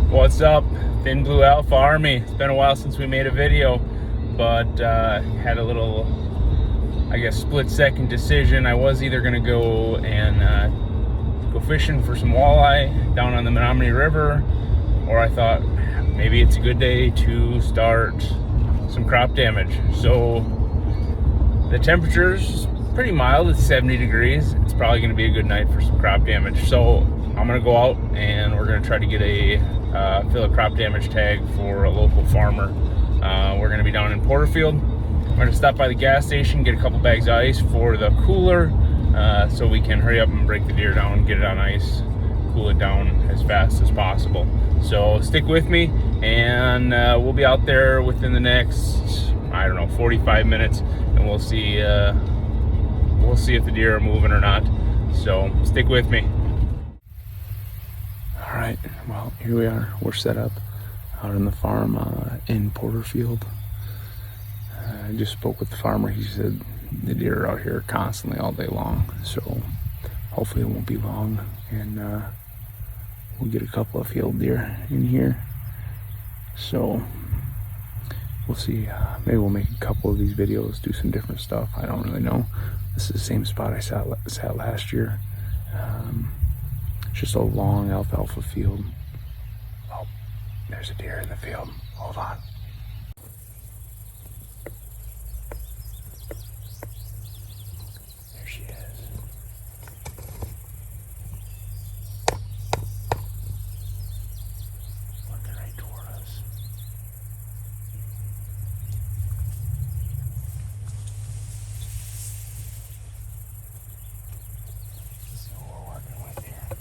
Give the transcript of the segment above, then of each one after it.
What's up, Thin Blue Alpha Army? It's been a while since we made a video, but had a little, I guess, split-second decision. I was either going to go and go fishing for some walleye down on the Menominee River, or I thought maybe it's a good day to start some crop damage. So the temperature's pretty mild. It's 70 degrees. It's probably going to be a good night for some crop damage. So I'm going to go out and we're going to try to get fill a crop damage tag for a local farmer. We're going to be down in Porterfield. We're going to stop by the gas station, get a couple bags of ice for the cooler, so we can hurry up and break the deer down, get it on ice, cool it down as fast as possible. So stick with me, and we'll be out there within the next, 45 minutes, and we'll see if the deer are moving or not. So stick with me. All right, well, here we are. We're set up out on the farm in Porterfield. I just spoke with the farmer. He said the deer are out here constantly all day long, so hopefully it won't be long, and we'll get a couple of field deer in here. So we'll see. Maybe we'll make a couple of these videos, do some different stuff. I don't really know. This is the same spot I sat last year. It's just a long alfalfa field. Oh, there's a deer in the field. Hold on. There she is. Looking right toward us. Let's see what we're working with here.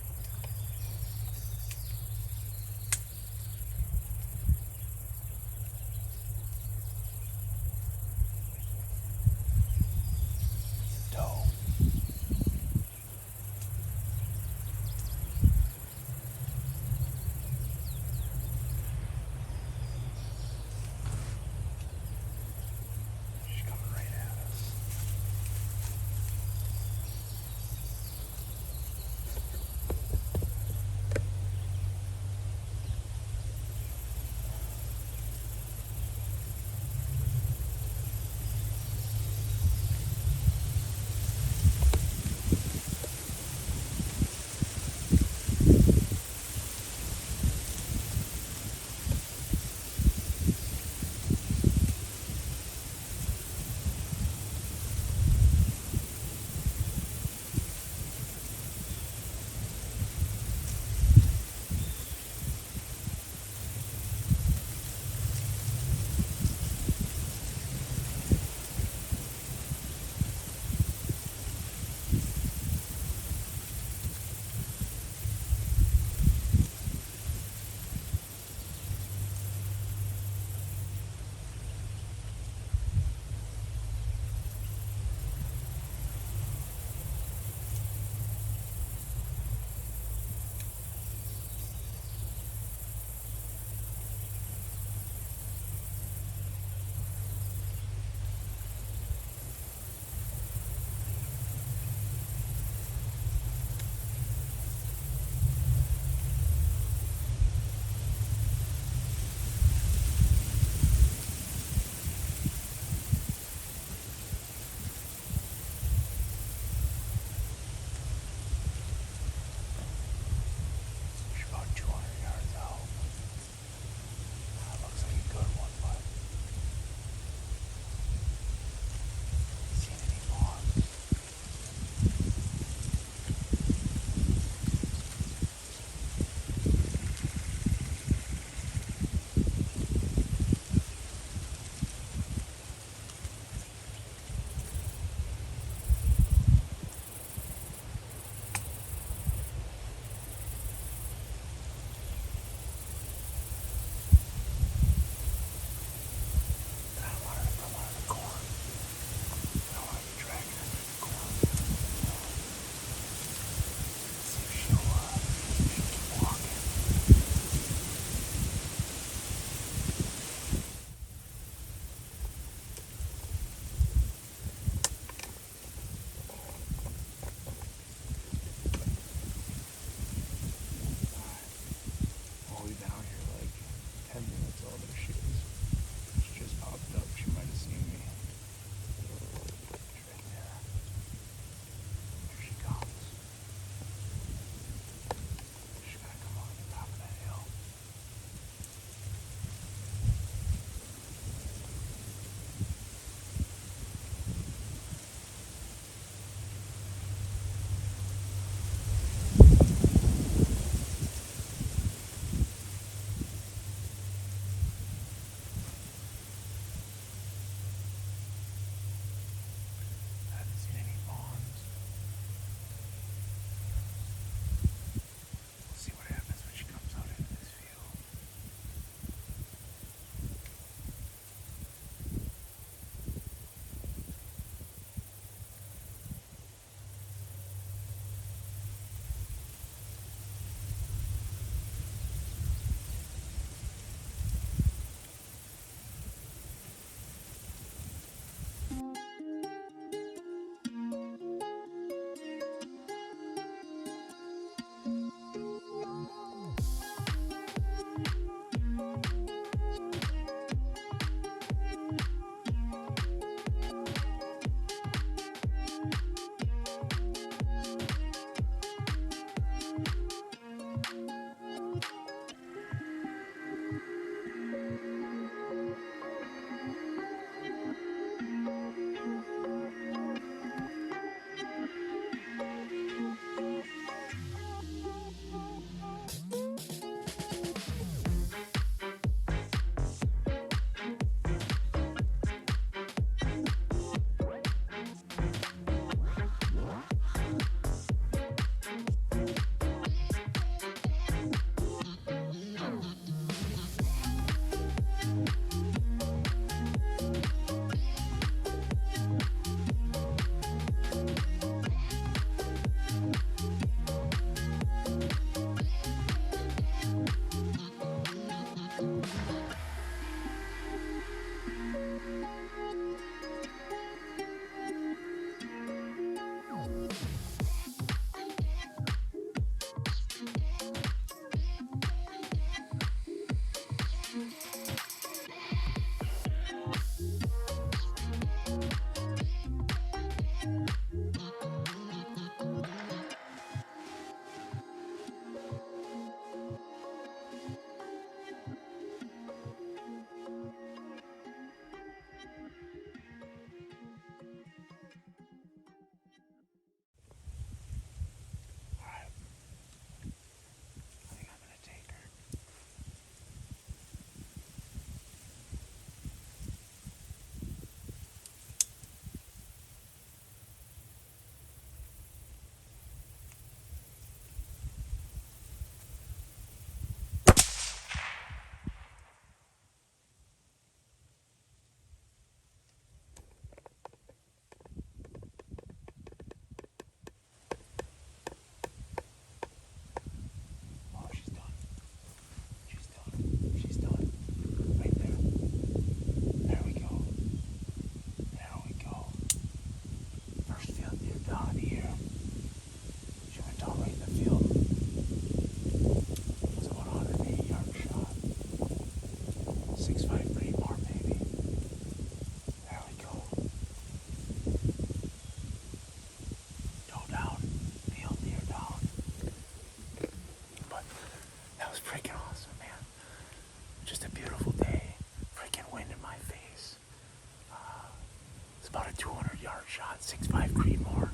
about a 200-yard shot, 6.5 Creedmoor.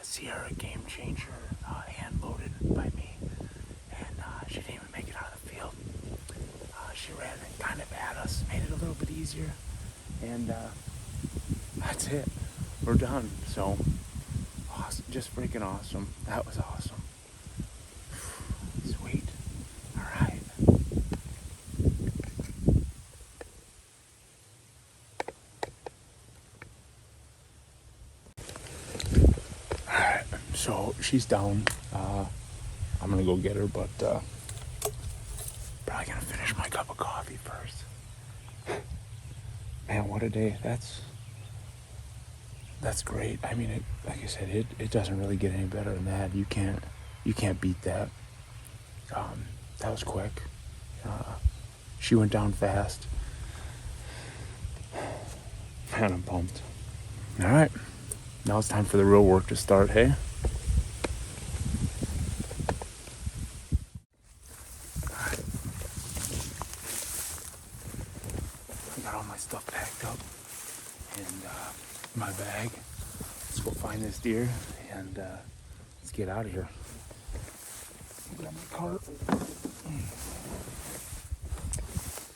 Sierra Game Changer, hand loaded by me. And she didn't even make it out of the field. She ran it kind of at us, made it a little bit easier. And that's it. We're done. So, awesome. Just freaking awesome. That was awesome. Sweet. All right. Alright, so she's down. I'm gonna go get her, but probably gonna finish my cup of coffee first. Man, what a day. That's great. I mean, like I said, it doesn't really get any better than that. You can't beat that. That was quick. She went down fast. Man, I'm pumped. All right, now it's time for the real work to start, hey? I got all my stuff packed up and my bag. Let's go find this deer and let's get out of here. Grab my cart.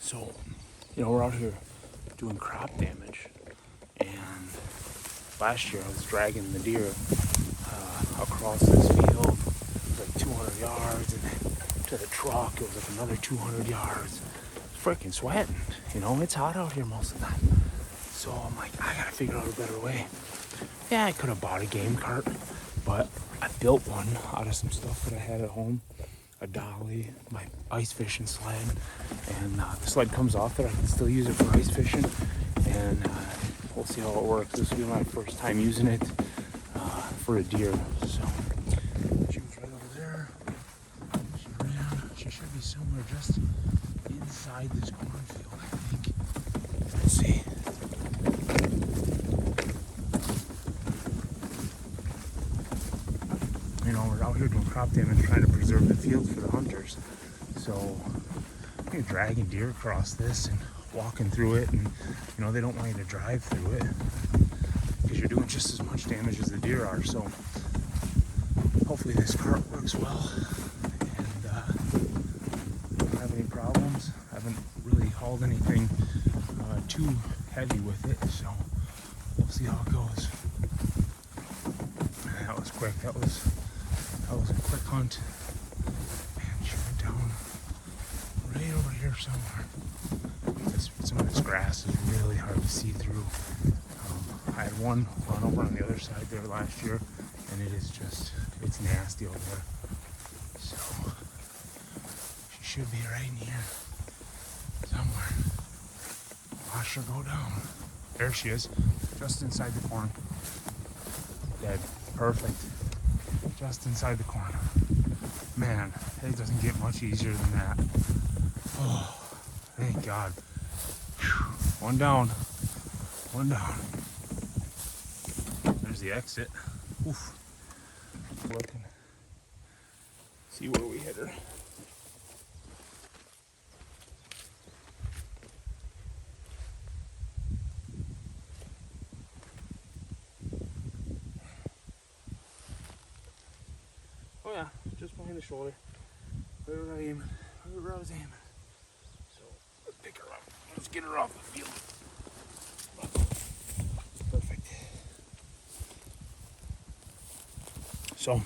So, we're out here doing crop damage, and last year I was dragging the deer across this field, like 200 yards, and then to the truck, it was like another 200 yards. Freaking sweating, it's hot out here most of the time. So I'm like, I gotta figure out a better way. Yeah, I could have bought a game cart, but I built one out of some stuff that I had at home. A dolly, my ice fishing sled, and the sled comes off it. I can still use it for ice fishing, and we'll see how it works. This will be my first time using it for a deer. So she was right over there. She ran. She should be somewhere just inside this cornfield, I think. Let's see. We're out here doing crop damage, trying to preserve the field for the hunters. So you're dragging deer across this and walking through it, and they don't want you to drive through it because you're doing just as much damage as the deer are. So hopefully this cart works well, and I don't have any problems. I haven't really hauled anything too heavy with it, so we'll see how it goes. That was quick. That was a quick hunt. Man, she went down right over here somewhere. Some of this grass is really hard to see through. I had one run over on the other side there last year, and it's nasty over there. So she should be right in here somewhere. Watch her go down. There she is, just inside the corn. Dead. Perfect. Just inside the corn. Man, it doesn't get much easier than that. Oh, thank God. Whew. One down. There's the exit. Oof. Looking. See where we hit her. Oh yeah, just behind the shoulder. Right where I was aiming. So let's pick her up. Let's get her off the field. Perfect. So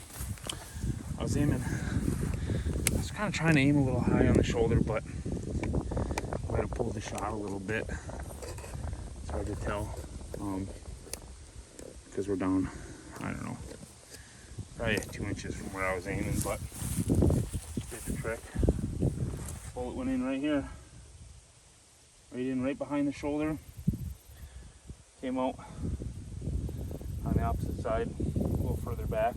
I was aiming. I was kind of trying to aim a little high on the shoulder, but I might have pulled the shot a little bit. It's hard to tell because we're down, I don't know, probably 2 inches from where I was aiming, but did the trick. Bullet went in right here, right behind the shoulder. Came out on the opposite side, a little further back.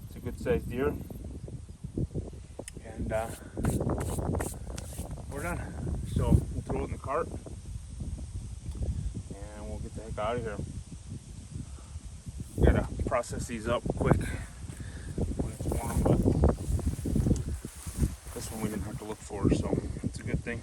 It's a good sized deer, and we're done. So we'll throw it in the cart, and we'll get the heck out of here. Gotta process these up quick when it's warm, but this one we didn't have to look for, so it's a good thing.